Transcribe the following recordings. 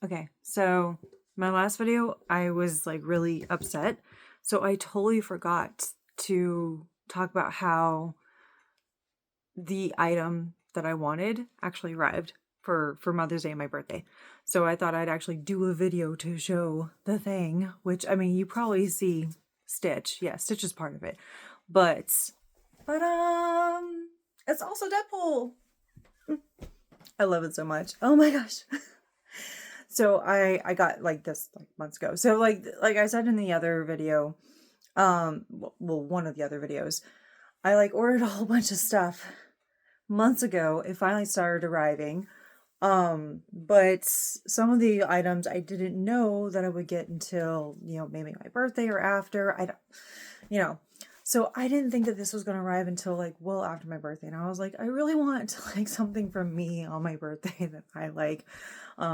Okay, so my last video, I was like really upset. So I totally forgot to talk about how the item that I wanted actually arrived for Mother's Day and my birthday. So I thought I'd actually do a video to show the thing, which I mean, you probably see Stitch. Yeah, Stitch is part of it. But but it's also Deadpool. I love it so much. Oh my gosh. So I got like this like months ago. So like I said in the other video, well one of the other videos, I like ordered a whole bunch of stuff months ago. It finally started arriving. But some of the items I didn't know that I would get until, maybe my birthday or after. I don't, you know. So I didn't think that this was going to arrive until like well after my birthday. And I was like, I really want like something from me on my birthday that I like.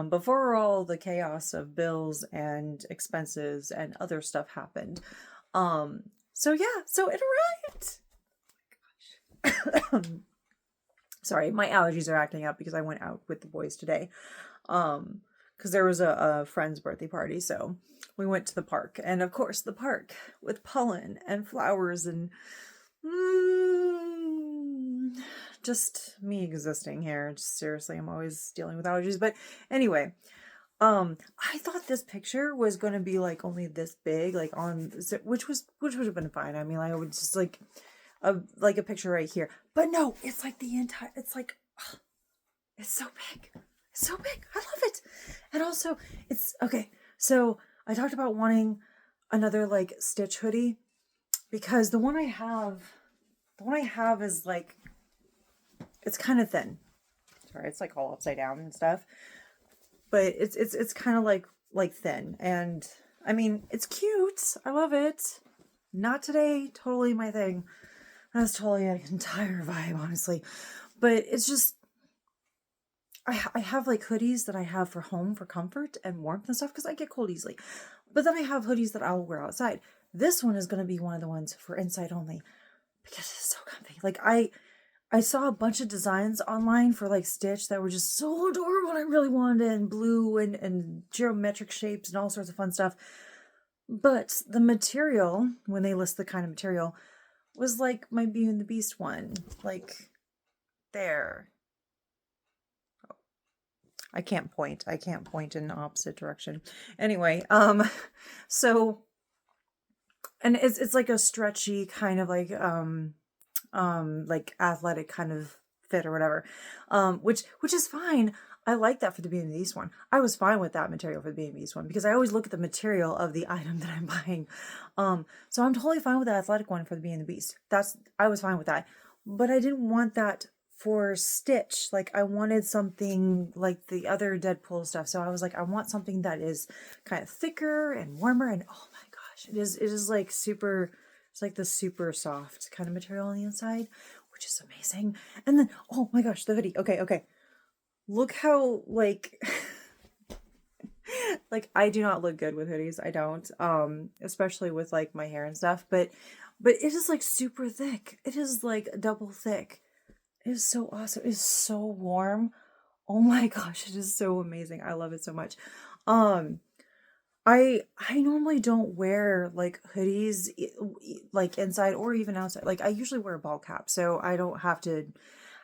Before all the chaos of bills and expenses and other stuff happened. So yeah, so it arrived. Sorry, my allergies are acting up because I went out with the boys today. Because there was a friend's birthday party, so we went to the park. And of course, the park with pollen and flowers and just me existing here. Just seriously, I'm always dealing with allergies. But anyway, I thought this picture was going to be like only this big, like on, which would have been fine. I mean, I would just like a picture right here. But no, it's like the entire, it's like, it's so big. It's so big. I love it. And also, it's, okay, so I talked about wanting another like Stitch hoodie because the one I have is like, it's kind of thin. Sorry, it's like all upside down and stuff. But it's kind of like thin. And I mean, it's cute. I love it. Not today, totally my thing. That's totally an entire vibe, honestly. But it's just, I have like hoodies that I have for home for comfort and warmth and stuff because I get cold easily. But then I have hoodies that I'll wear outside. This one is going to be one of the ones for inside only because it's so comfy. Like I saw a bunch of designs online for like Stitch that were just so adorable and I really wanted it in blue and geometric shapes and all sorts of fun stuff. But the material, when they list the kind of material, was like my Beauty and the Beast one. Like there. I can't point. I can't point in the opposite direction. Anyway, so and it's like a stretchy kind of like athletic kind of fit or whatever. Which is fine. I like that for the Beauty and the Beast one. I was fine with that material for the Beauty and the Beast one because I always look at the material of the item that I'm buying. So I'm totally fine with the athletic one for the Beauty and the Beast. I was fine with that. But I didn't want that for Stitch. Like I wanted something like the other Deadpool stuff. So I was like, I want something that is kind of thicker and warmer and oh my gosh, it is like super, it's like the super soft kind of material on the inside, which is amazing. And then oh my gosh, the hoodie. Okay. Look how like like I do not look good with hoodies. I don't. Especially with like my hair and stuff, but it is like super thick. It is like double thick. It is so awesome. It is so warm. Oh my gosh, it is so amazing. I love it so much. Um I normally don't wear like hoodies like inside or even outside. Like I usually wear a ball cap, so I don't have to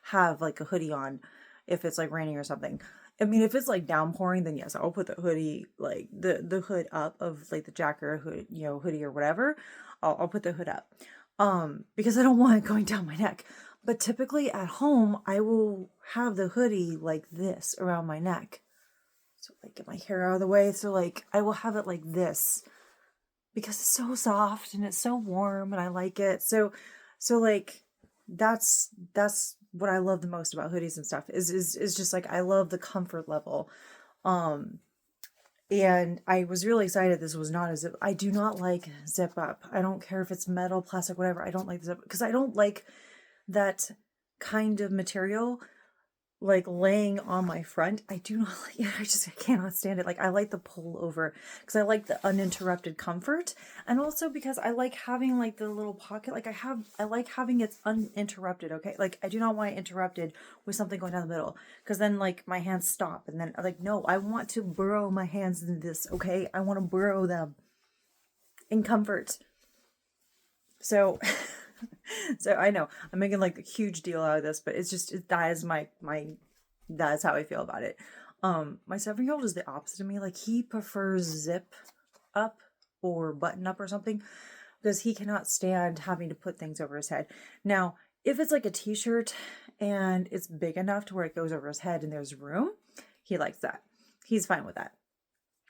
have like a hoodie on if it's like raining or something. I mean, if it's like downpouring, then yes, I'll put the hoodie like the hood up of like the jacket or hood, hoodie or whatever. I'll put the hood up. Because I don't want it going down my neck. But typically at home, I will have the hoodie like this around my neck. So like get my hair out of the way. So like I will have it like this because it's so soft and it's so warm and I like it. So like that's what I love the most about hoodies and stuff is just like I love the comfort level. Um and I was really excited this was not a zip. I do not like zip up. I don't care if it's metal, plastic, whatever. I don't like the zip because I don't like that kind of material like laying on my front. I do not like, I cannot stand it. Like I like the pull over because I like the uninterrupted comfort. And also because I like having like the little pocket, like I like having it uninterrupted. Okay. Like I do not want it interrupted with something going down the middle because then like my hands stop and then like, no, I want to burrow my hands in this. Okay. I want to burrow them in comfort. So, so I know I'm making like a huge deal out of this, but it's just, that is that's how I feel about it. My 7-year-old is the opposite of me. Like he prefers zip up or button up or something because he cannot stand having to put things over his head. Now, if it's like a t-shirt and it's big enough to where it goes over his head and there's room, he likes that. He's fine with that.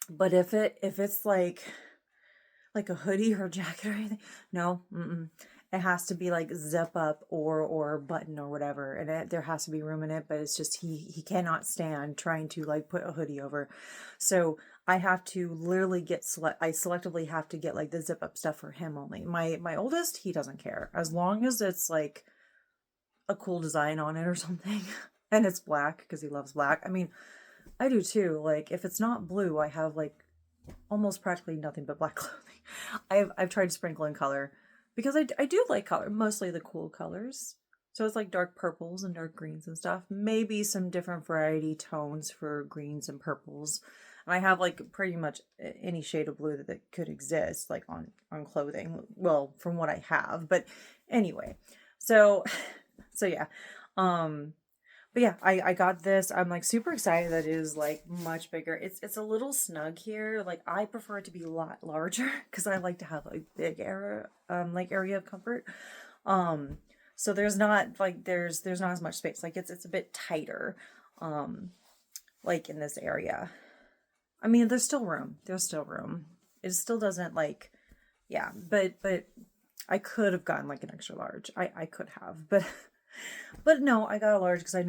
But if it's like a hoodie or a jacket or anything, no, it has to be like zip up or button or whatever, and there has to be room in it. But it's just he cannot stand trying to like put a hoodie over, so I have to literally I selectively have to get like the zip up stuff for him only. My oldest, he doesn't care as long as it's like a cool design on it or something, and it's black because he loves black. I mean, I do too. Like if it's not blue, I have like almost practically nothing but black clothing. I've tried to sprinkle in color because I do like color, mostly the cool colors. So it's like dark purples and dark greens and stuff. Maybe some different variety tones for greens and purples. And I have like pretty much any shade of blue that could exist like on clothing. Well, from what I have, but anyway. So yeah. But yeah, I got this. I'm like super excited that it is like much bigger. It's a little snug here. Like I prefer it to be a lot larger because I like to have a big area of comfort. So there's not like there's not as much space. Like it's a bit tighter, like in this area. I mean, there's still room. There's still room. It still doesn't like, yeah. But I could have gotten like an extra large. I could have, but. But no, I got a large because I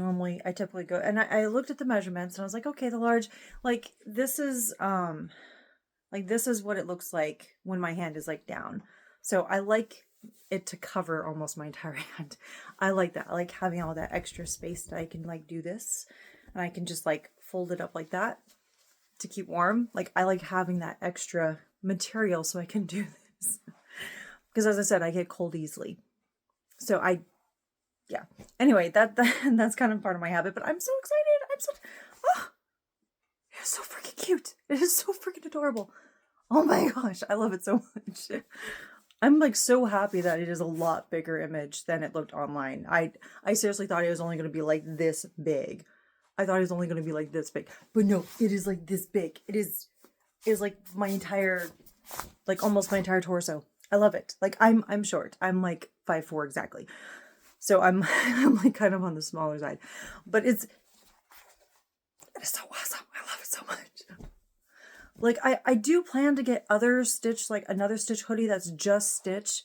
typically go, and I looked at the measurements and I was like, okay, the large, like this is what it looks like when my hand is like down. So I like it to cover almost my entire hand. I like that. I like having all that extra space that I can like do this and I can just like fold it up like that to keep warm. Like I like having that extra material so I can do this. Because as I said, I get cold easily. So yeah. Anyway, that's kind of part of my habit, but I'm so excited. It's so freaking cute. It is so freaking adorable. Oh my gosh, I love it so much. I'm like so happy that it is a lot bigger image than it looked online. I seriously thought it was only going to be like this big. I thought it was only going to be like this big, but no, it is like this big. It is like my entire, like almost my entire torso. I love it. Like I'm short. I'm like 5'4" exactly. So I'm like kind of on the smaller side, but it is so awesome. I love it so much. Like I do plan to get another Stitch hoodie that's just Stitch,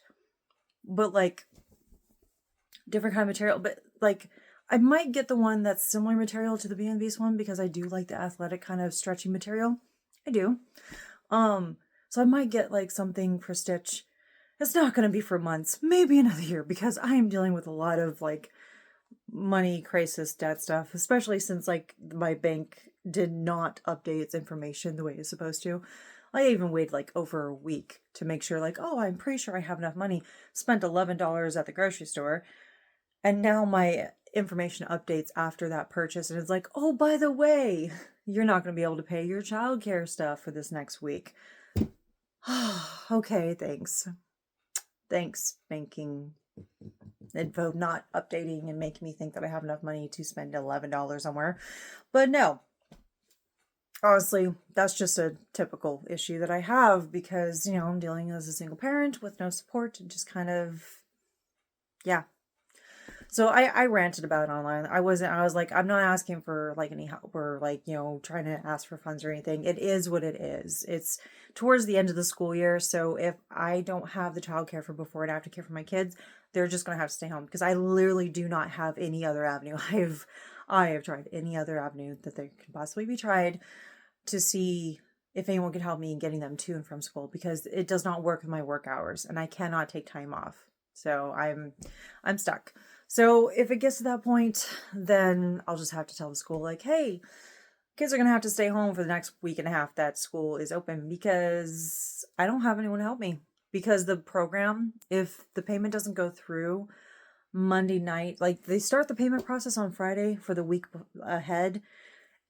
but like different kind of material. But like I might get the one that's similar material to the B&B's one because I do like the athletic kind of stretchy material. I do. So I might get like something for Stitch. It's not going to be for months, maybe another year, because I am dealing with a lot of like money crisis debt stuff, especially since like my bank did not update its information the way it's supposed to. I even waited like over a week to make sure like, oh, I'm pretty sure I have enough money. Spent $11 at the grocery store. And now my information updates after that purchase. And it's like, oh, by the way, you're not going to be able to pay your childcare stuff for this next week. Okay, thanks. Thanks, banking info not updating and making me think that I have enough money to spend $11 somewhere. But no, honestly, that's just a typical issue that I have because, I'm dealing as a single parent with no support and just kind of, yeah. So I ranted about it online. I was like, I'm not asking for like any help or like, trying to ask for funds or anything. It is what it is. It's towards the end of the school year. So if I don't have the childcare for before and after care for my kids, they're just going to have to stay home because I literally do not have any other avenue. I have tried any other avenue that there could possibly be tried to see if anyone could help me in getting them to and from school because it does not work with my work hours and I cannot take time off. So I'm stuck. So if it gets to that point, then I'll just have to tell the school, like, hey, kids are going to have to stay home for the next week and a half that school is open because I don't have anyone to help me. Because the program, if the payment doesn't go through Monday night, like they start the payment process on Friday for the week ahead.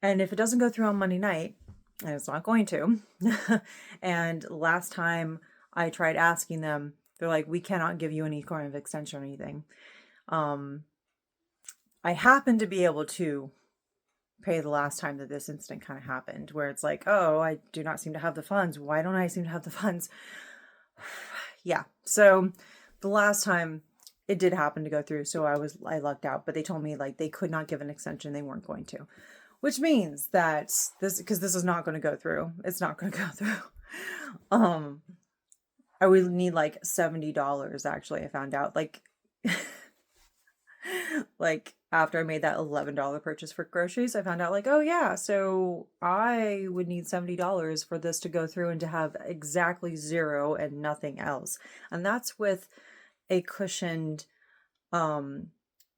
And if it doesn't go through on Monday night, and it's not going to, and last time I tried asking them, they're like, we cannot give you any kind of extension or anything. I happen to be able to pay the last time that this incident kind of happened, where it's like, oh, I do not seem to have the funds. Why don't I seem to have the funds? Yeah. So the last time it did happen to go through, so I lucked out, but they told me like they could not give an extension. They weren't going to, which means that because this is not going to go through. It's not going to go through. I would need like $70 actually. I found out like after I made that $11 purchase for groceries, I found out like, oh yeah, so I would need $70 for this to go through and to have exactly zero and nothing else. And that's with a cushioned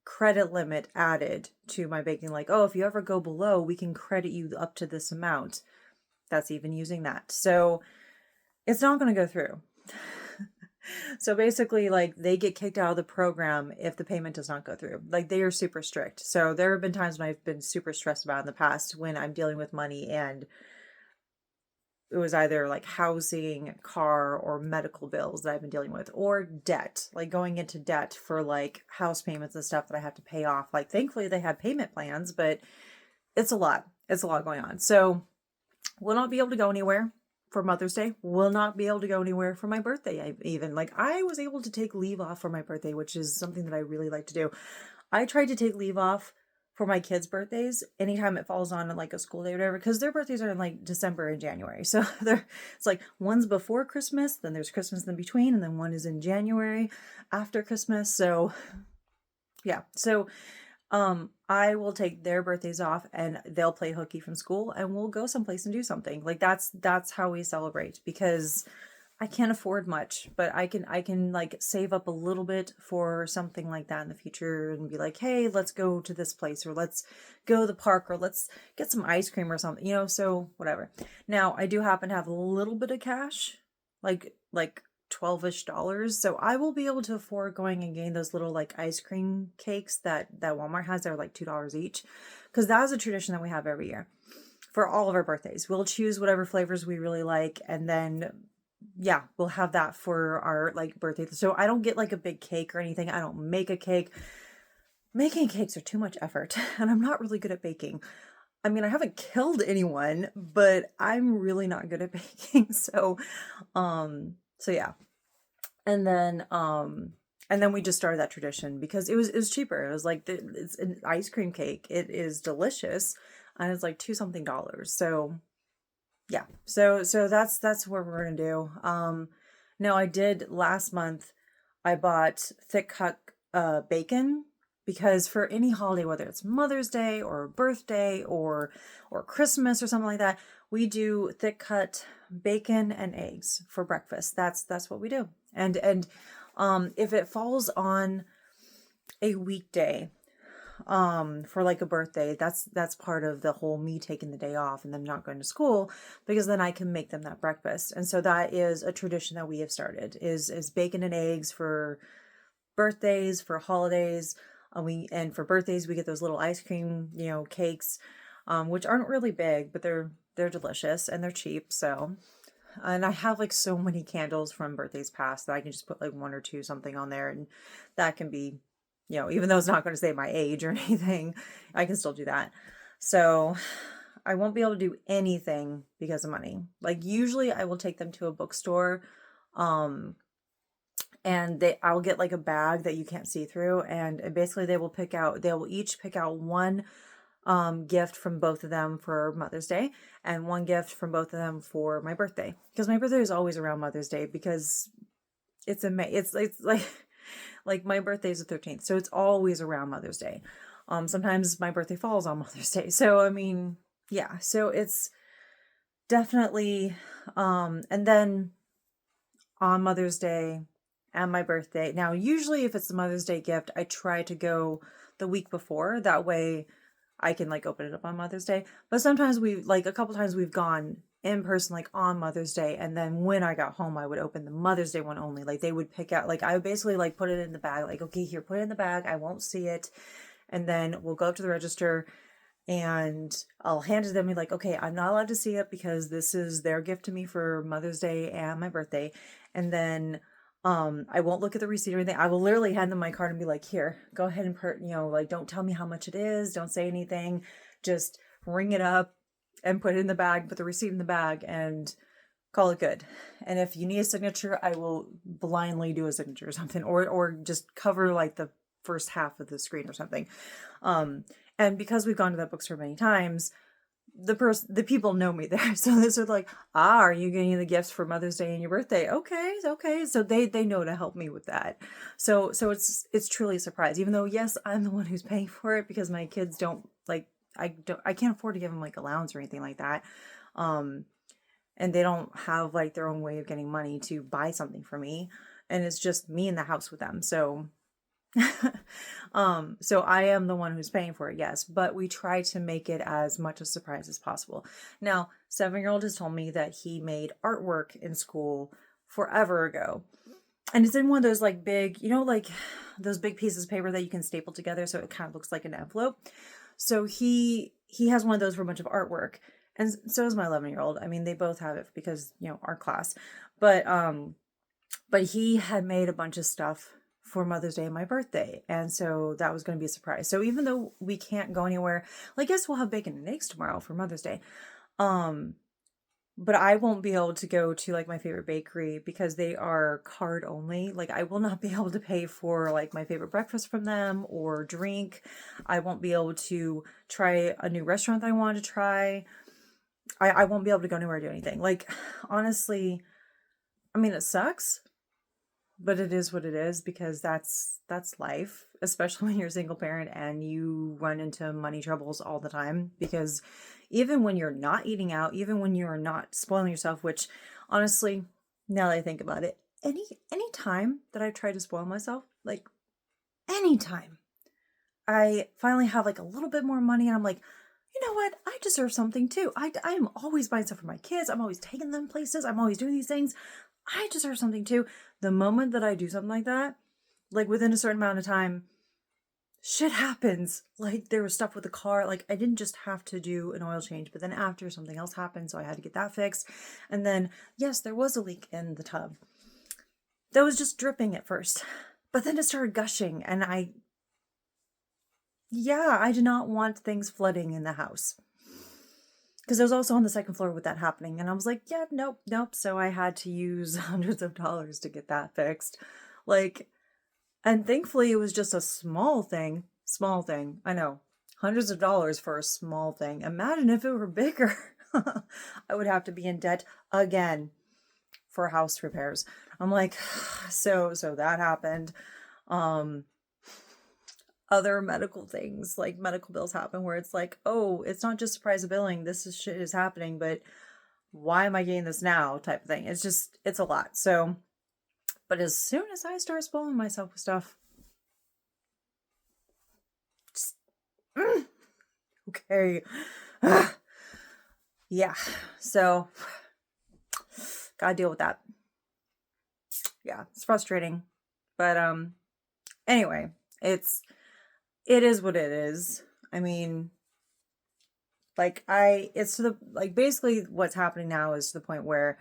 credit limit added to my baking. Like, oh, if you ever go below, we can credit you up to this amount. That's even using that. So it's not going to go through. So basically, like, they get kicked out of the program if the payment does not go through. Like, they are super strict. So there have been times when I've been super stressed about in the past when I'm dealing with money and it was either like housing, car, or medical bills that I've been dealing with, or debt, like going into debt for like house payments and stuff that I have to pay off. Like, thankfully they have payment plans, but it's a lot. It's a lot going on. So will not be able to go anywhere for Mother's Day. Will not be able to go anywhere for my birthday. Even like I was able to take leave off for my birthday, which is something that I really like to do. I tried to take leave off for my kids' birthdays anytime it falls on like a school day or whatever, because their birthdays are in like December and January. So it's like one's before Christmas, then there's Christmas in between, and then one is in January after Christmas. So yeah. So I will take their birthdays off and they'll play hooky from school and we'll go someplace and do something. Like that's how we celebrate, because I can't afford much, but I can like save up a little bit for something like that in the future and be like, hey, let's go to this place, or let's go to the park, or let's get some ice cream or something, so whatever. Now, I do happen to have a little bit of cash, like 12-ish dollars. So I will be able to afford going and getting those little like ice cream cakes that Walmart has. They're like $2 each, because that is a tradition that we have every year for all of our birthdays. We'll choose whatever flavors we really like, and then yeah, we'll have that for our like birthday. So I don't get like a big cake or anything. I don't make a cake. Making cakes are too much effort, and I'm not really good at baking. I mean, I haven't killed anyone, but I'm really not good at baking. So yeah. And then we just started that tradition because it was cheaper. It was like it's an ice cream cake. It is delicious, and it's like $2 something. So yeah. So that's what we're gonna do. Now I did last month. I bought thick cut bacon, because for any holiday, whether it's Mother's Day or birthday or Christmas or something like that, we do thick cut bacon and eggs for breakfast. That's what we do. And if it falls on a weekday, for like a birthday, that's part of the whole me taking the day off and them not going to school, because then I can make them that breakfast. And so that is a tradition that we have started, is bacon and eggs for birthdays, for holidays. And for birthdays we get those little ice cream, cakes, which aren't really big, but they're delicious and they're cheap. So, and I have like so many candles from birthdays past that I can just put like one or two something on there, and that can be, even though it's not going to say my age or anything, I can still do that. So I won't be able to do anything because of money. Like usually I will take them to a bookstore, and I'll get like a bag that you can't see through, and basically they will each pick out one gift from both of them for Mother's Day, and one gift from both of them for my birthday, because my birthday is always around Mother's Day, because it's like my birthday is the 13th, so it's always around Mother's Day. Sometimes my birthday falls on Mother's Day, so I mean, yeah, so it's definitely and then on Mother's Day and my birthday. Now, usually if it's the Mother's Day gift, I try to go the week before. That way I can like open it up on Mother's Day. But sometimes a couple times we've gone in person, like on Mother's Day. And then when I got home, I would open the Mother's Day one only. Like they would pick out, like I would basically like put it in the bag, like, okay, here, put it in the bag. I won't see it. And then we'll go up to the register and I'll hand it to them and be like, okay, I'm not allowed to see it because this is their gift to me for Mother's Day and my birthday. And then I won't look at the receipt or anything. I will literally hand them my card and be like, here, go ahead and like, don't tell me how much it is. Don't say anything. Just ring it up and put it in the bag, put the receipt in the bag and call it good. And if you need a signature, I will blindly do a signature or something, or just cover like the first half of the screen or something. And because we've gone to that bookstore many times, the people know me there. So they're like, are you getting the gifts for Mother's Day and your birthday? Okay. So they know to help me with that. So it's truly a surprise, even though, yes, I'm the one who's paying for it because my kids don't like, I can't afford to give them like allowance or anything like that. And they don't have like their own way of getting money to buy something for me. And it's just me in the house with them. So so I am the one who's paying for it, yes, but we try to make it as much a surprise as possible. Now, 7-year-old has told me that he made artwork in school forever ago. And it's in one of those like big, like those big pieces of paper that you can staple together so it kind of looks like an envelope. So he has one of those for a bunch of artwork. And so does my 11-year-old. I mean, they both have it because, our class. But he had made a bunch of stuff for Mother's Day and my birthday. And so that was going to be a surprise. So even though we can't go anywhere, I guess we'll have bacon and eggs tomorrow for Mother's Day. But I won't be able to go to like my favorite bakery because they are card only. Like I will not be able to pay for like my favorite breakfast from them or drink. I won't be able to try a new restaurant that I want to try. I won't be able to go anywhere or do anything. Like, honestly, I mean, it sucks. But it is what it is because that's life, especially when you're a single parent and you run into money troubles all the time. Because even when you're not eating out, even when you're not spoiling yourself, which honestly, now that I think about it, any time that I've tried to spoil myself, like any time, I finally have like a little bit more money and I'm like, you know what? I deserve something too. I am always buying stuff for my kids. I'm always taking them places. I'm always doing these things. I deserve something too. The moment that I do something like that, like within a certain amount of time, shit happens. Like there was stuff with the car. Like I didn't just have to do an oil change, but then after something else happened, so I had to get that fixed. And then, yes, there was a leak in the tub. That was just dripping at first, but then it started gushing and I did not want things flooding in the house. Because I was also on the second floor with that happening. And I was like, yeah, nope. So I had to use hundreds of dollars to get that fixed. Like, and thankfully it was just a small thing. I know. Hundreds of dollars for a small thing. Imagine if it were bigger. I would have to be in debt again for house repairs. I'm like, so that happened. Other medical things like medical bills happen where it's like, oh, it's not just surprise billing. Shit is happening, but why am I getting this now type of thing? It's a lot. So, but as soon as I start spoiling myself with stuff, just, okay. Yeah. So gotta deal with that. Yeah. It's frustrating, but, anyway, it is what it is. I mean, like basically what's happening now is to the point where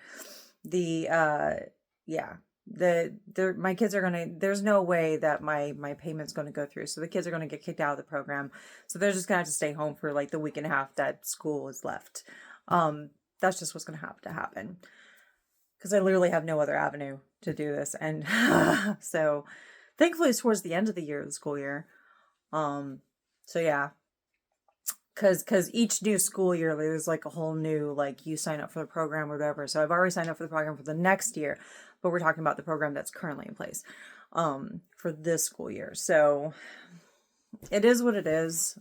my kids are there's no way that my payment's going to go through. So the kids are going to get kicked out of the program. So they're just going to have to stay home for like the week and a half that school is left. That's just what's going to have to happen. Because I literally have no other avenue to do this. And so thankfully it's towards the end of the school year. So yeah, cause each new school year, there's like a whole new, like you sign up for the program or whatever. So I've already signed up for the program for the next year, but we're talking about the program that's currently in place, for this school year. So it is what it is.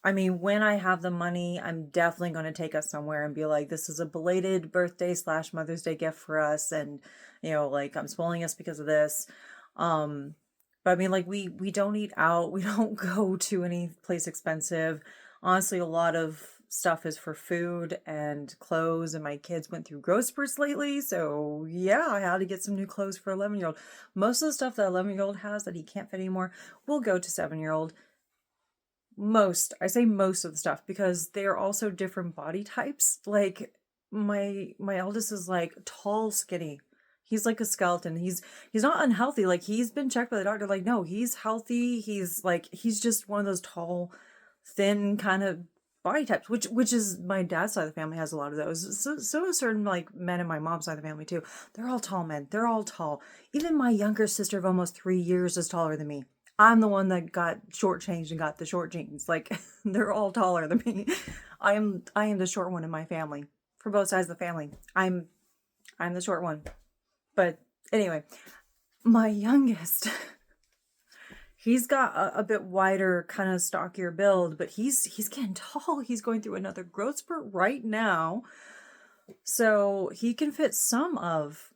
I mean, when I have the money, I'm definitely going to take us somewhere and be like, this is a belated birthday slash Mother's Day gift for us. And, like I'm spoiling us because of this. Um, but I mean, like we don't eat out. We don't go to any place expensive. Honestly, a lot of stuff is for food and clothes. And my kids went through growth spurts lately. So yeah, I had to get some new clothes for 11-year-old. Most of the stuff that 11-year-old has that he can't fit anymore will go to 7-year-old. I say most of the stuff because they are also different body types. Like my eldest is like tall, skinny. He's like a skeleton. He's not unhealthy. Like he's been checked by the doctor. Like no, he's healthy. He's just one of those tall, thin kind of body types. Which is my dad's side of the family has a lot of those. So certain like men in my mom's side of the family too. They're all tall men. They're all tall. Even my younger sister of almost 3 years is taller than me. I'm the one that got shortchanged and got the short jeans. Like they're all taller than me. I am the short one in my family. For both sides of the family. I'm the short one. But anyway, my youngest, he's got a bit wider, kind of stockier build, but he's getting tall. He's going through another growth spurt right now. So he can fit some of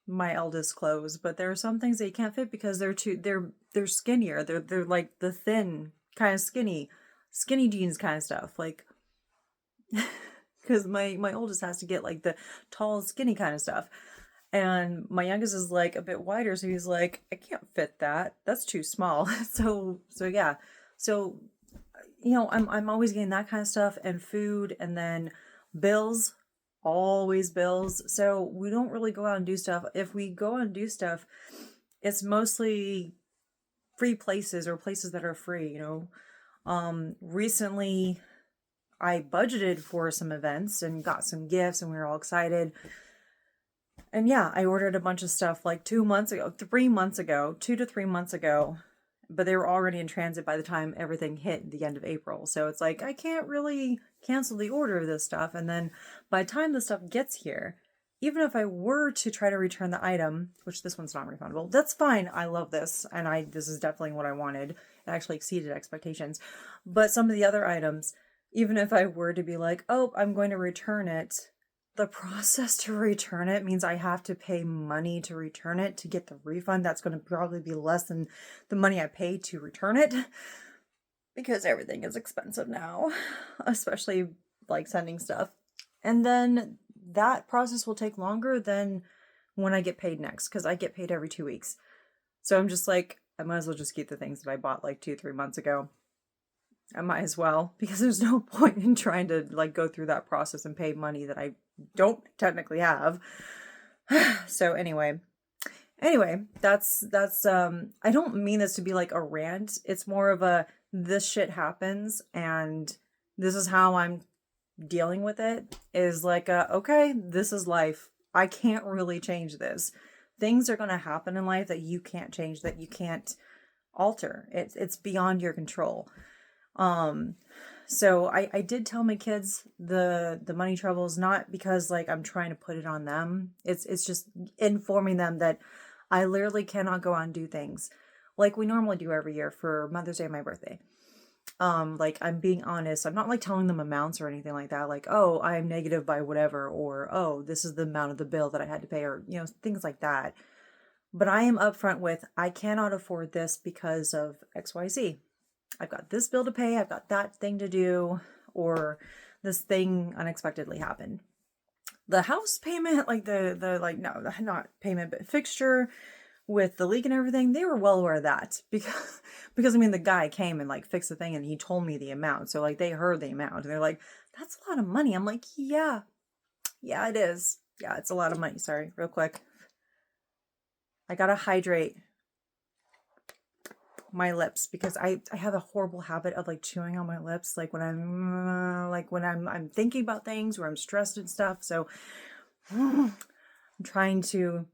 my eldest clothes, but there are some things they can't fit because they're skinnier. They're like the thin kind of skinny jeans kind of stuff. Like because my oldest has to get like the tall skinny kind of stuff. And my youngest is like a bit wider, so he's like, I can't fit that. That's too small. So yeah. So I'm always getting that kind of stuff and food and then bills, always bills. So we don't really go out and do stuff. If we go out and do stuff, it's mostly free places or places that are free, Recently I budgeted for some events and got some gifts and we were all excited. And yeah, I ordered a bunch of stuff like 2 months ago, 3 months ago, 2 to 3 months ago, but they were already in transit by the time everything hit the end of April. So it's like, I can't really cancel the order of this stuff. And then by the time the stuff gets here, even if I were to try to return the item, which this one's not refundable, that's fine. I love this. And this is definitely what I wanted. It actually exceeded expectations. But some of the other items, even if I were to be like, oh, I'm going to return it, the process to return it means I have to pay money to return it to get the refund. That's going to probably be less than the money I paid to return it because everything is expensive now, especially like sending stuff. And then that process will take longer than when I get paid next because I get paid every 2 weeks. So I'm just like, I might as well just keep the things that I bought like 3 months ago. I might as well because there's no point in trying to like go through that process and pay money that I don't technically have. So anyway, that's I don't mean this to be like a rant. It's more of a this shit happens and this is how I'm dealing with it is like okay, this is life. I can't really change this. Things are going to happen in life that you can't change, that you can't alter. It's beyond your control. So I did tell my kids the money troubles, not because like I'm trying to put it on them. It's just informing them that I literally cannot go out and do things like we normally do every year for Mother's Day and my birthday. Like I'm being honest. I'm not like telling them amounts or anything like that. Like, oh, I'm negative by whatever, or oh, this is the amount of the bill that I had to pay, or things like that. But I am upfront with I cannot afford this because of XYZ. I've got this bill to pay, I've got that thing to do, or this thing unexpectedly happened. The house payment, like no, not payment, but fixture with the leak and everything, they were well aware of that because I mean, the guy came and like fixed the thing and he told me the amount. So like they heard the amount and they're like, that's a lot of money. I'm like, yeah, it is. Yeah, it's a lot of money. Sorry, real quick. I gotta hydrate my lips because I have a horrible habit of like chewing on my lips like when I'm thinking about things or I'm stressed and stuff. So I'm trying to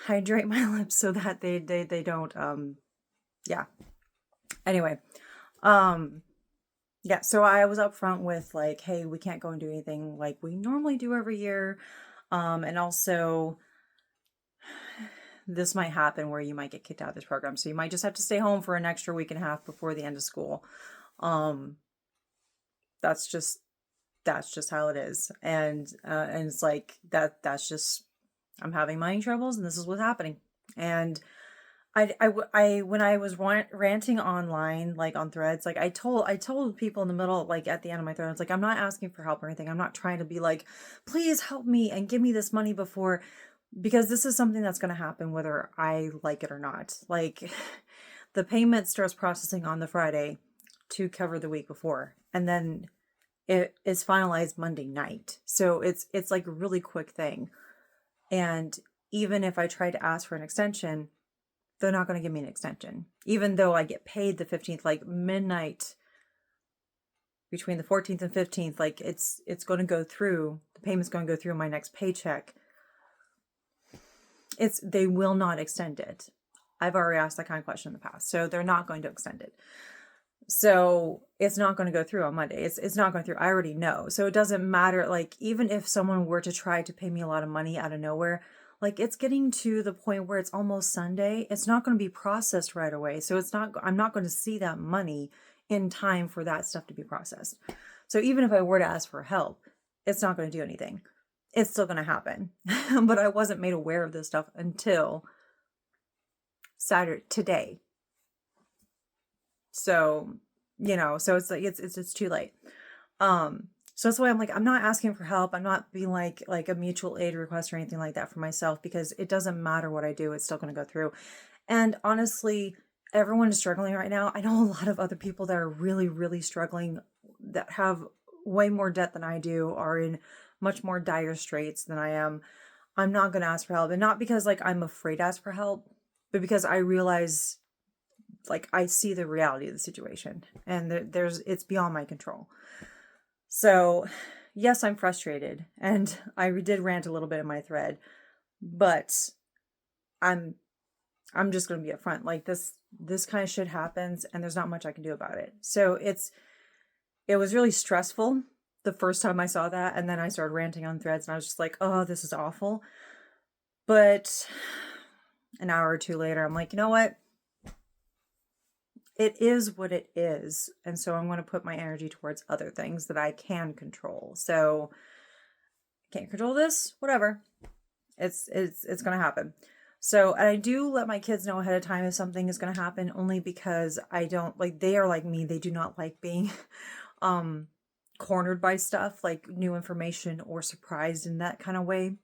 hydrate my lips so that they don't yeah. Anyway, yeah, so I was upfront with like, hey, we can't go and do anything like we normally do every year. And also this might happen where you might get kicked out of this program. So you might just have to stay home for an extra week and a half before the end of school. that's just how it is. And it's like that's just, I'm having money troubles and this is what's happening. And when I was ranting online, like on threads, like I told people in the middle, like at the end of my thread, I was like, I'm not asking for help or anything. I'm not trying to be like, please help me and give me this money before, because this is something that's going to happen whether I like it or not. Like the payment starts processing on the Friday to cover the week before, and then it is finalized Monday night. So it's like a really quick thing. And even if I try to ask for an extension, they're not going to give me an extension, even though I get paid the 15th, like midnight between the 14th and 15th. Like it's going to go through, the payment's going to go through my next paycheck. They will not extend it. I've already asked that kind of question in the past, so they're not going to extend it. So it's not going to go through on Monday. It's not going through. I already know. So it doesn't matter. Like even if someone were to try to pay me a lot of money out of nowhere, like it's getting to the point where it's almost Sunday. It's not going to be processed right away. So I'm not going to see that money in time for that stuff to be processed. So even if I were to ask for help, it's not going to do anything. It's still going to happen. But I wasn't made aware of this stuff until Saturday, today. So, so it's like, it's too late. So that's why I'm like, I'm not asking for help. I'm not being like a mutual aid request or anything like that for myself, because it doesn't matter what I do. It's still going to go through. And honestly, everyone is struggling right now. I know a lot of other people that are really, really struggling, that have way more debt than I do, are in much more dire straits than I am. I'm not going to ask for help. And not because like I'm afraid to ask for help, but because I realize, like, I see the reality of the situation, and it's beyond my control. So yes, I'm frustrated, and I did rant a little bit in my thread, but I'm just going to be upfront. Like this kind of shit happens, and there's not much I can do about it. So it was really stressful the first time I saw that, and then I started ranting on threads, and I was just like, oh, this is awful. But an hour or two later, I'm like, you know what? It is what it is. And so I'm going to put my energy towards other things that I can control. So can't control this, whatever. It's going to happen. So, and I do let my kids know ahead of time if something is going to happen, only because I don't like, they are like me. They do not like being, cornered by stuff like new information or surprised in that kind of way.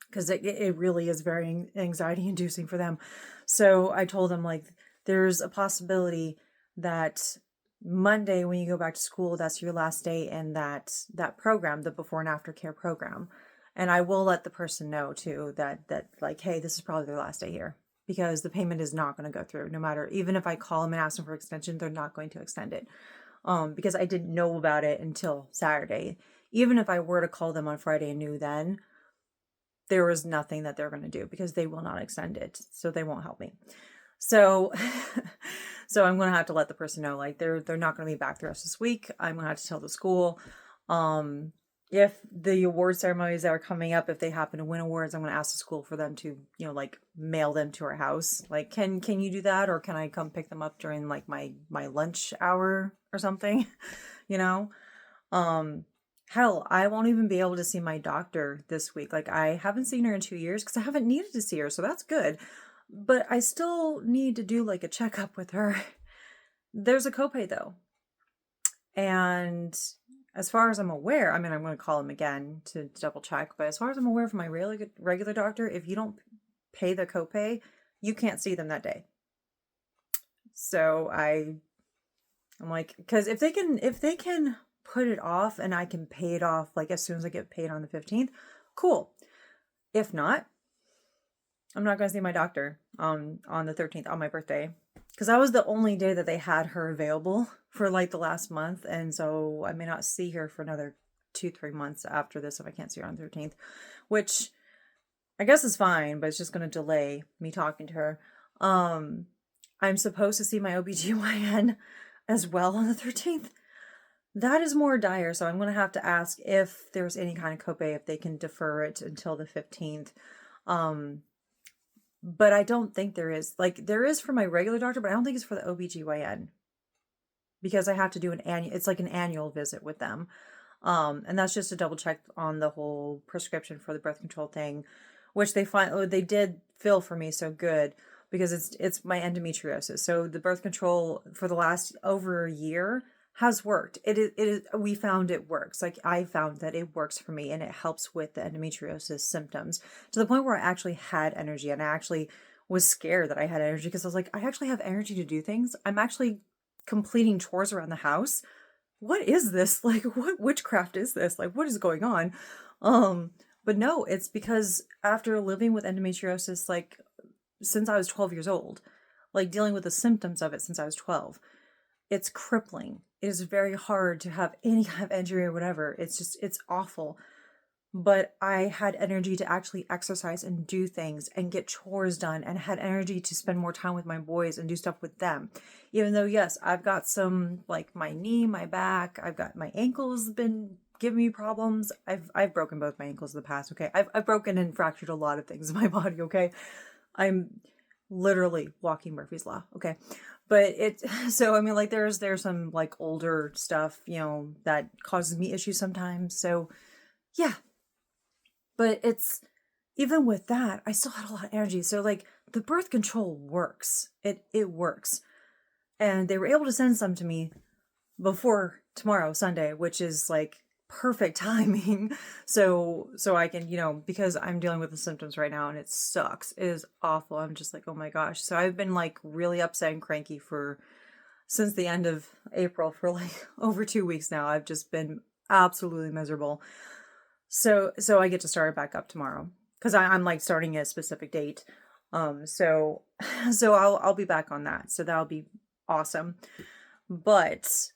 Because it really is very anxiety inducing for them. So I told them, like, there's a possibility that Monday, when you go back to school, that's your last day in that program, the before and after care program. And I will let the person know too that like, hey, this is probably their last day here, because the payment is not going to go through. No matter, even if I call them and ask them for extension, they're not going to extend it. Because I didn't know about it until Saturday. Even if I were to call them on Friday and knew then, there was nothing that they're going to do, because they will not extend it. So they won't help me. So, so I'm going to have to let the person know, like, they're not going to be back the rest of this week. I'm going to have to tell the school, if the award ceremonies that are coming up, if they happen to win awards, I'm going to ask the school for them to, like, mail them to our house. Like, can you do that? Or can I come pick them up during like my lunch hour or something, Hell, I won't even be able to see my doctor this week. Like, I haven't seen her in 2 years because I haven't needed to see her. So that's good. But I still need to do like a checkup with her. There's a copay though. And as far as I'm aware, I mean, I'm going to call him again to double check. But as far as I'm aware from my regular doctor, if you don't pay the copay, you can't see them that day. So I'm like, because if they can put it off and I can pay it off like as soon as I get paid on the 15th, cool. If not, I'm not going to see my doctor on the 13th, on my birthday, because that was the only day that they had her available for like the last month. And so I may not see her for another 2-3 months after this if I can't see her on the 13th, which I guess is fine, but it's just going to delay me talking to her. I'm supposed to see my OBGYN as well on the 13th. That is more dire, so I'm going to have to ask if there's any kind of copay, if they can defer it until the 15th. But I don't think there is. Like, there is for my regular doctor, but I don't think it's for the OBGYN. because I have to do it's like an annual visit with them. And that's just to double check on the whole prescription for the birth control thing, which they did fill for me. So good, because it's my endometriosis. So the birth control for the last over a year has worked. We found it works. Like, I found that it works for me, and it helps with the endometriosis symptoms to the point where I actually had energy, and I actually was scared that I had energy, because I was like, I actually have energy to do things. I'm actually completing chores around the house. What is this? Like, what witchcraft is this? Like, what is going on? But no, it's because after living with endometriosis, like, since I was 12 years old, like, dealing with the symptoms of it since I was 12, it's crippling. It is very hard to have any kind of injury or whatever. It's awful. But I had energy to actually exercise and do things and get chores done, and had energy to spend more time with my boys and do stuff with them. Even though, yes, I've got some, like, my knee, my back, I've got my ankles been giving me problems. I've broken both my ankles in the past, okay? I've broken and fractured a lot of things in my body, okay? I'm literally walking Murphy's Law, okay? But so I mean, like, there's some, like, older stuff, that causes me issues sometimes. So yeah. But it's, even with that, I still had a lot of energy. So, like, the birth control works. It works. And they were able to send some to me before tomorrow, Sunday, which is, like, perfect timing. So I can, because I'm dealing with the symptoms right now, and it sucks. It is awful. I'm just like, oh my gosh. So I've been, like, really upset and cranky since the end of April, for, like, over 2 weeks now. I've just been absolutely miserable. So I get to start it back up tomorrow, because I'm, like, starting at a specific date. So I'll be back on that. So that'll be awesome. But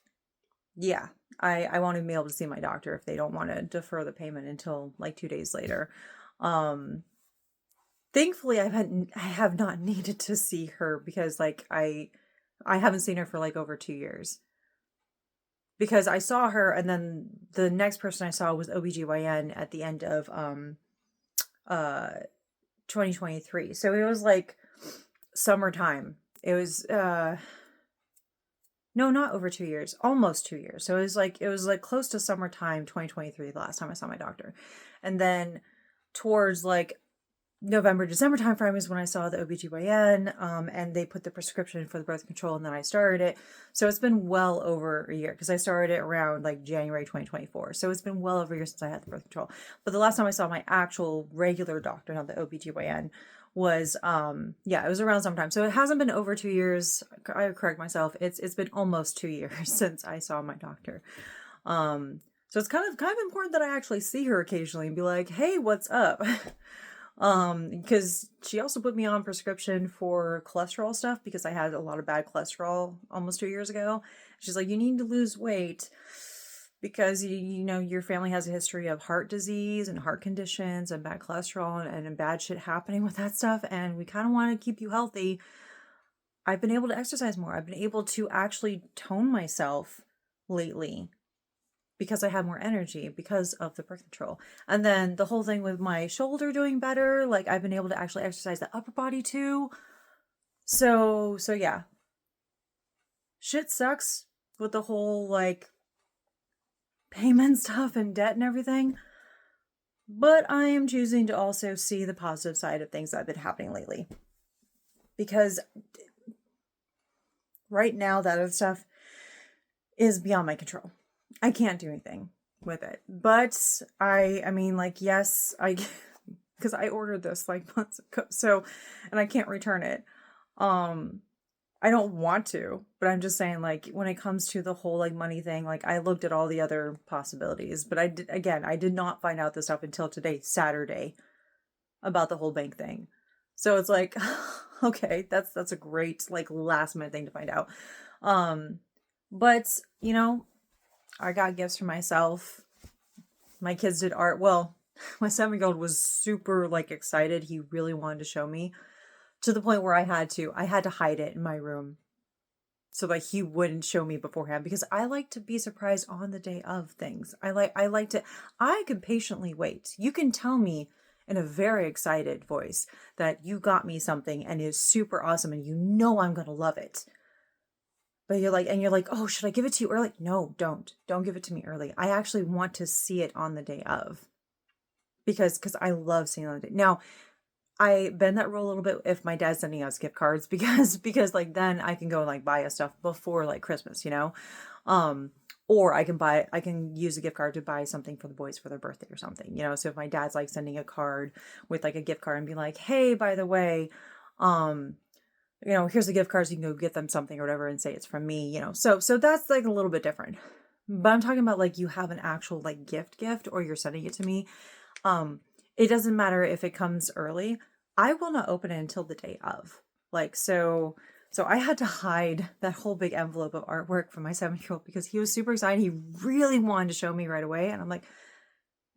yeah, I won't even be able to see my doctor if they don't want to defer the payment until, like, 2 days later. Thankfully I have not needed to see her, because, like, I haven't seen her for, like, over 2 years. Because I saw her, and then the next person I saw was OBGYN at the end of 2023. So it was, like, summertime. It was no, not over 2 years, almost 2 years. So it was like close to summertime 2023 the last time I saw my doctor. And then towards, like, November, December timeframe is when I saw the OBGYN, and they put the prescription for the birth control, and then I started it. So it's been well over a year, because I started it around, like, January 2024. So it's been well over a year since I had the birth control. But the last time I saw my actual regular doctor, not the OBGYN, was, it was around sometime. So it hasn't been over 2 years. I correct myself. It's been almost 2 years since I saw my doctor. So it's kind of important that I actually see her occasionally and be like, hey, what's up? Because she also put me on prescription for cholesterol stuff, because I had a lot of bad cholesterol almost 2 years ago. She's like, you need to lose weight, because your family has a history of heart disease and heart conditions and bad cholesterol and bad shit happening with that stuff, and we kind of want to keep you healthy. I've been able to exercise more. I've been able to actually tone myself lately, because I have more energy because of the birth control. And then the whole thing with my shoulder doing better, like, I've been able to actually exercise the upper body too. So yeah. Shit sucks with the whole, like, payment stuff and debt and everything. But I am choosing to also see the positive side of things that have been happening lately. Because right now, that other stuff is beyond my control. I can't do anything with it. But I mean, like, yes, because I ordered this, like, months ago. So, and I can't return it. I don't want to, but I'm just saying, like, when it comes to the whole, like, money thing, like, I looked at all the other possibilities, but I did not find out this stuff until today, Saturday, about the whole bank thing. So it's like, okay, that's a great, like, last minute thing to find out. But I got gifts for myself. My kids did art. Well, my 7-year-old was super, like, excited. He really wanted to show me, to the point where I had to hide it in my room so that he wouldn't show me beforehand, because I like to be surprised on the day of things. I could patiently wait. You can tell me in a very excited voice that you got me something and it's super awesome and I'm going to love it. But you're like, oh, should I give it to you early? No, don't give it to me early. I actually want to see it on the day of, because I love seeing it on the day. Now, I bend that rule a little bit if my dad's sending us gift cards, because like then I can go and like buy us stuff before like Christmas, you know? Um, or I can use a gift card to buy something for the boys for their birthday or something, you know? So if my dad's like sending a card with like a gift card and be like, hey, by the way, um, you know, here's the gift cards, you can go get them something or whatever and say it's from me, you know? So that's like a little bit different. But I'm talking about like you have an actual like gift or you're sending it to me. It doesn't matter if it comes early. I will not open it until the day of. Like, so I had to hide that whole big envelope of artwork from my 7-year-old because he was super excited. He really wanted to show me right away. And I'm like,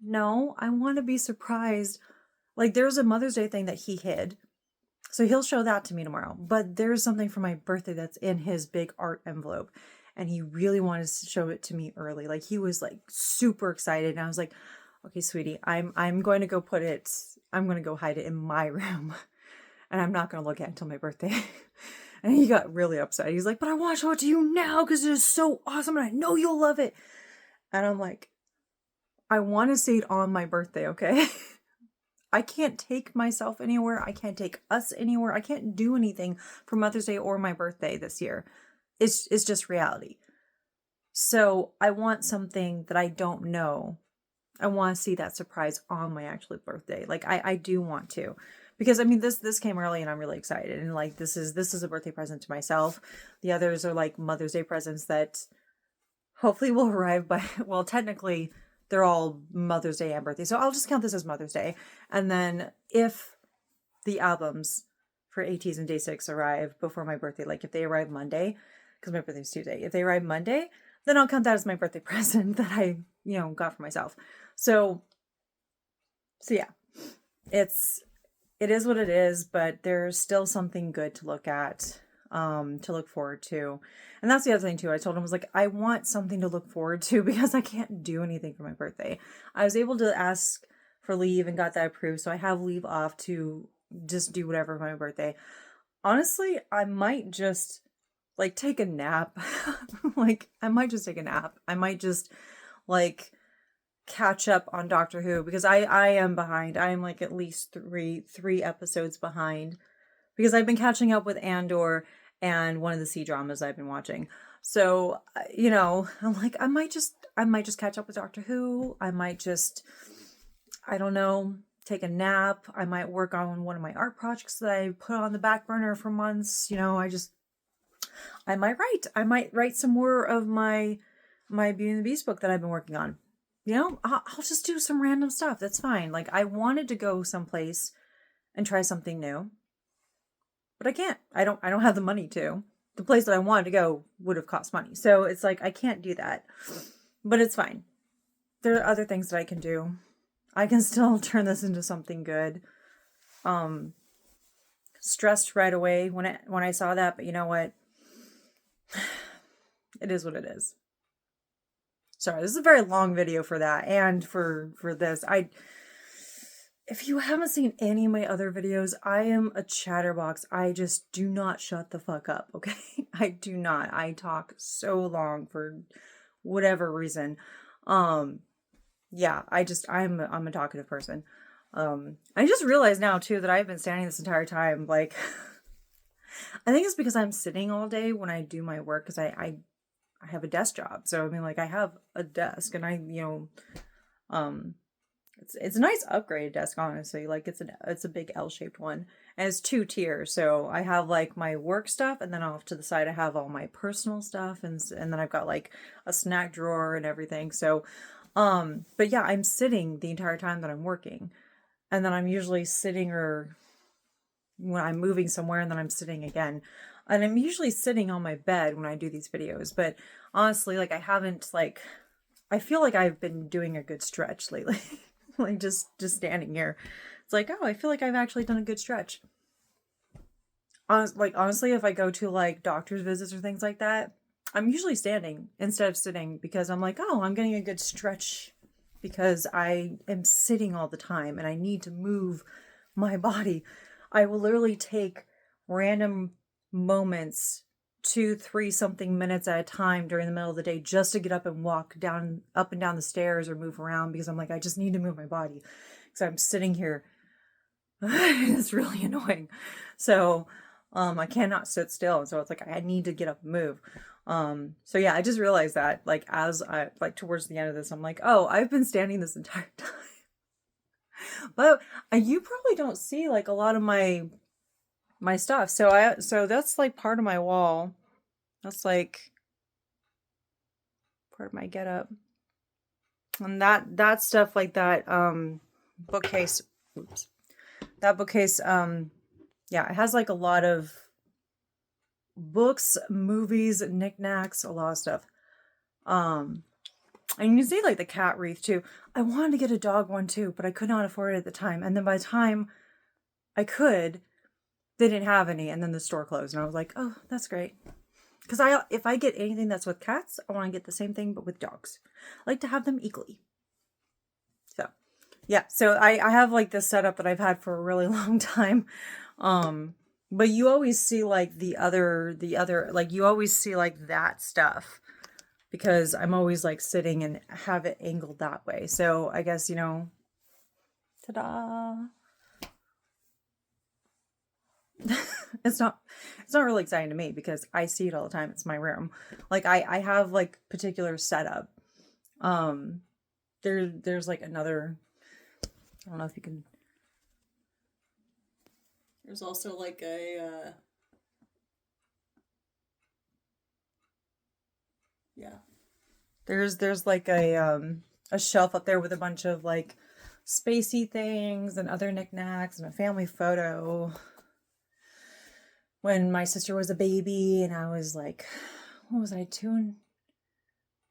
no, I want to be surprised. Like, there's a Mother's Day thing that he hid. So he'll show that to me tomorrow. But there's something for my birthday that's in his big art envelope. And he really wanted to show it to me early. Like, he was like super excited. And I was like, okay, sweetie, I'm going to go I'm going to go hide it in my room. And I'm not going to look at it until my birthday. And he got really upset. He's like, but I want to show it to you now because it is so awesome and I know you'll love it. And I'm like, I want to see it on my birthday, okay? I can't take myself anywhere. I can't take us anywhere. I can't do anything for Mother's Day or my birthday this year. It's just reality. So I want something that I don't know. I want to see that surprise on my actual birthday. Like I do want to, because I mean, this came early and I'm really excited. And like, this is a birthday present to myself. The others are like Mother's Day presents that hopefully will arrive by, well, technically they're all Mother's Day and birthday. So I'll just count this as Mother's Day. And then if the albums for ATs and Day 6 arrive before my birthday, like if they arrive Monday, because my birthday's Tuesday, if they arrive Monday, then I'll count that as my birthday present that I, got for myself. So yeah, it is what it is, but there's still something good to look at, to look forward to. And that's the other thing too. I told him, I was like, I want something to look forward to because I can't do anything for my birthday. I was able to ask for leave and got that approved. So I have leave off to just do whatever for my birthday. Honestly, I might just like take a nap. Like I might just take a nap. I might just like catch up on Doctor Who because I am behind. I am like at least three episodes behind because I've been catching up with Andor and one of the C dramas I've been watching. So, I'm like, I might just catch up with Doctor Who. I might just, I don't know, take a nap. I might work on one of my art projects that I put on the back burner for months. I might write some more of my Beauty and the Beast book that I've been working on. I'll just do some random stuff. That's fine. Like I wanted to go someplace and try something new, but I can't. I don't have the money to. The place that I wanted to go would have cost money. So it's like, I can't do that, but it's fine. There are other things that I can do. I can still turn this into something good. Stressed right away when I saw that, but you know what? It is what it is. Sorry, this is a very long video for that and for this. If you haven't seen any of my other videos, I am a chatterbox. I just do not shut the fuck up, okay? I do not. I talk so long for whatever reason. Yeah, I'm a talkative person. I just realized now too that I've been standing this entire time. Like, I think it's because I'm sitting all day when I do my work because I have a desk job. So I mean, like I have a desk and it's a nice upgraded desk, honestly. Like it's a big L-shaped one and it's 2 tiers. So I have like my work stuff and then off to the side I have all my personal stuff and then I've got like a snack drawer and everything. So but yeah, I'm sitting the entire time that I'm working. And then I'm usually sitting or when I'm moving somewhere and then I'm sitting again. And I'm usually sitting on my bed when I do these videos. But honestly, like I feel like I've been doing a good stretch lately. Like just standing here. It's like, oh, I feel like I've actually done a good stretch. Honestly, if I go to like doctor's visits or things like that, I'm usually standing instead of sitting because I'm like, oh, I'm getting a good stretch because I am sitting all the time and I need to move my body. I will literally take random moments 2-3 something minutes at a time during the middle of the day just to get up and walk up and down the stairs or move around, because I'm like, I just need to move my body because I'm sitting here. It's really annoying. So I cannot sit still. So it's like I need to get up and move. So yeah, I just realized that, like, as I, like, towards the end of this, I'm like, oh, I've been standing this entire time. But you probably don't see, like, a lot of my stuff. So that's like part of my wall. That's like part of my getup. And that stuff, like that bookcase, oops. That bookcase, yeah, it has like a lot of books, movies, knickknacks, a lot of stuff. And you can see like the cat wreath too. I wanted to get a dog one too, but I could not afford it at the time. And then by the time I could, they didn't have any, and then the store closed, and I was like, oh, that's great. Because if I get anything that's with cats, I want to get the same thing, but with dogs. I like to have them equally. So, yeah. So I have like this setup that I've had for a really long time. But you always see like the other, like you always see like that stuff, because I'm always like sitting and have it angled that way. So I guess, ta-da. It's not really exciting to me because I see it all the time. It's my room. Like I have like particular setup. There's like another, I don't know if you can, there's also like a yeah. There's like a shelf up there with a bunch of like spacey things and other knickknacks and a family photo when my sister was a baby, and I was like, what was I, 2?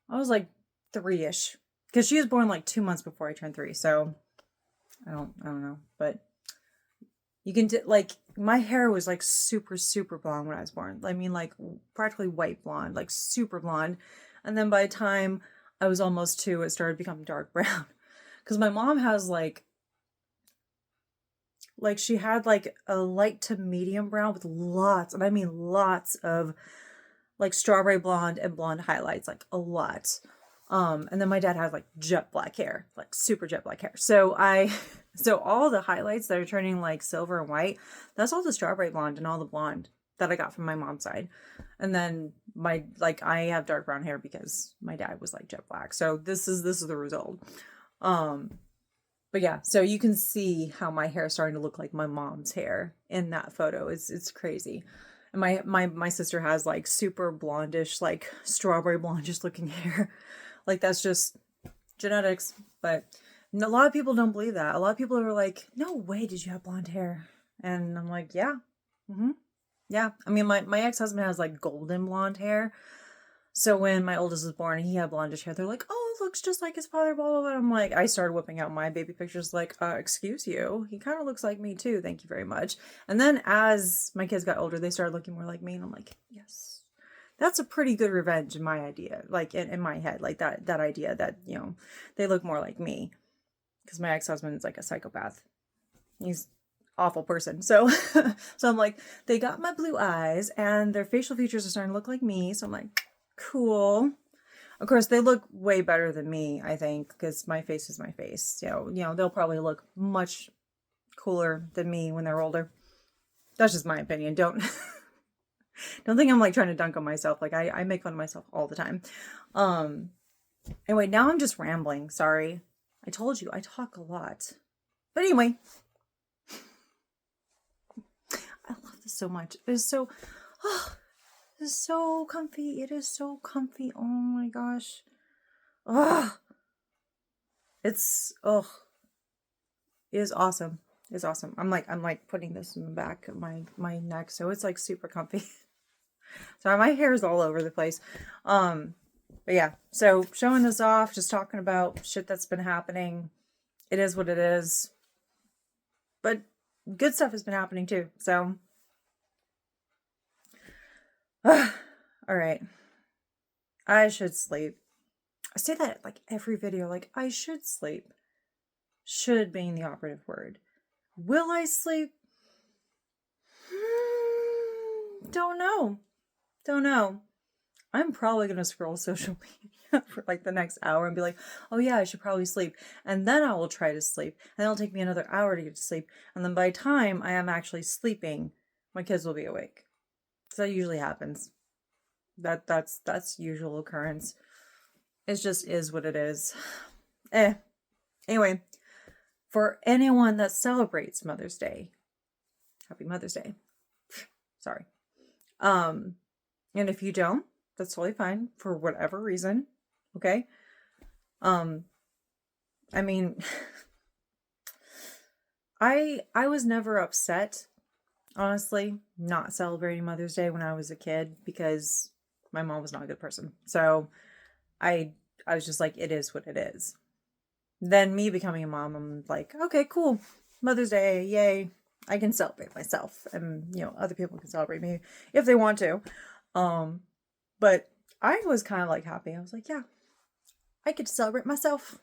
I was like 3-ish, because she was born like 2 months before I turned 3. So I don't know, but you can like, my hair was like super, super blonde when I was born. I mean, like practically white blonde, like super blonde. And then by the time I was almost 2, it started becoming dark brown. Because my mom has like she had like a light to medium brown with lots, and I mean lots of like strawberry blonde and blonde highlights, like a lot. And then my dad has like jet black hair, like super jet black hair. So all the highlights that are turning like silver and white, that's all the strawberry blonde and all the blonde that I got from my mom's side. And then I have dark brown hair because my dad was like jet black. So this is the result. But yeah, so you can see how my hair is starting to look like my mom's hair in that photo. It's crazy. And my sister has like super blondish, like strawberry blondish looking hair. Like that's just genetics. But a lot of people don't believe that. A lot of people are like, no way did you have blonde hair. And I'm like, yeah. Mm-hmm. Yeah. I mean, my ex-husband has like golden blonde hair. So when my oldest was born and he had blondish hair, they're like, oh, it looks just like his father, blah, blah, blah. I'm like, I started whipping out my baby pictures like, excuse you. He kind of looks like me too. Thank you very much. And then as my kids got older, they started looking more like me. And I'm like, yes, that's a pretty good revenge in my idea. Like in my head, like that idea that, they look more like me. Because my ex-husband is like a psychopath. He's awful person. So, so I'm like, they got my blue eyes and their facial features are starting to look like me. So I'm like, cool. Of course, they look way better than me, I think, because my face is my face. So, they'll probably look much cooler than me when they're older. That's just my opinion. Don't think I'm like trying to dunk on myself. Like I make fun of myself all the time. Anyway, now I'm just rambling. Sorry. I told you I talk a lot. But anyway, I love this so much. It is so comfy. It is so comfy. Oh my gosh. It is awesome. It's awesome. I'm like putting this in the back of my neck, so it's like super comfy. So my hair is all over the place. But yeah, so showing this off, just talking about shit that's been happening. It is what it is. But good stuff has been happening too. So all right. I should sleep. I say that like every video, like I should sleep. Should being the operative word. Will I sleep? Don't know. Don't know. I'm probably going to scroll social media for like the next hour and be like, oh yeah, I should probably sleep. And then I will try to sleep. And it'll take me another hour to get to sleep. And then by the time I am actually sleeping, my kids will be awake. So that usually happens. That's usual occurrence. It just is what it is. Anyway, for anyone that celebrates Mother's Day, happy Mother's Day. Sorry. And if you don't, that's totally fine for whatever reason. Okay. I mean, I was never upset, honestly, not celebrating Mother's Day when I was a kid because my mom was not a good person. So I was just like, it is what it is. Then me becoming a mom, I'm like, okay, cool. Mother's Day, yay. I can celebrate myself, and other people can celebrate me if they want to. But I was kind of like happy. I was like, yeah, I get to celebrate myself.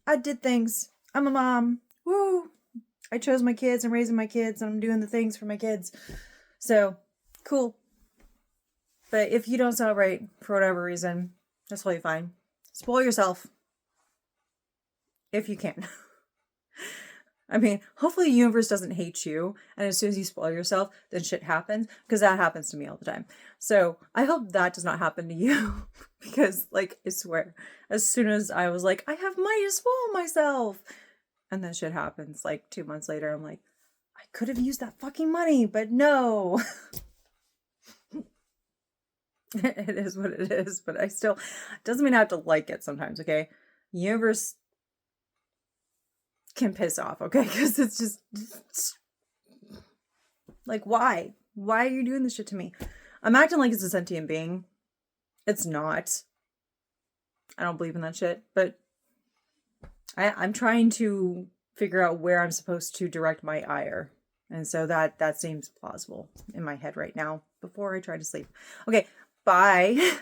I did things. I'm a mom. Woo! I chose my kids and raising my kids, and I'm doing the things for my kids. So cool. But if you don't celebrate for whatever reason, that's totally fine. Spoil yourself if you can. I mean, hopefully the universe doesn't hate you, and as soon as you spoil yourself, then shit happens, because that happens to me all the time. So I hope that does not happen to you, because, like, I swear, as soon as I was like, I have money to spoil myself, and then shit happens, like, 2 months later, I'm like, I could have used that fucking money, but no. It is what it is, but I still, doesn't mean I have to like it sometimes, okay? Universe can piss off, okay? Because it's just like, why are you doing this shit to me? I'm acting like it's a sentient being. It's not. I don't believe in that shit, but I'm trying to figure out where I'm supposed to direct my ire, and so that seems plausible in my head right now before I try to sleep. Okay, bye.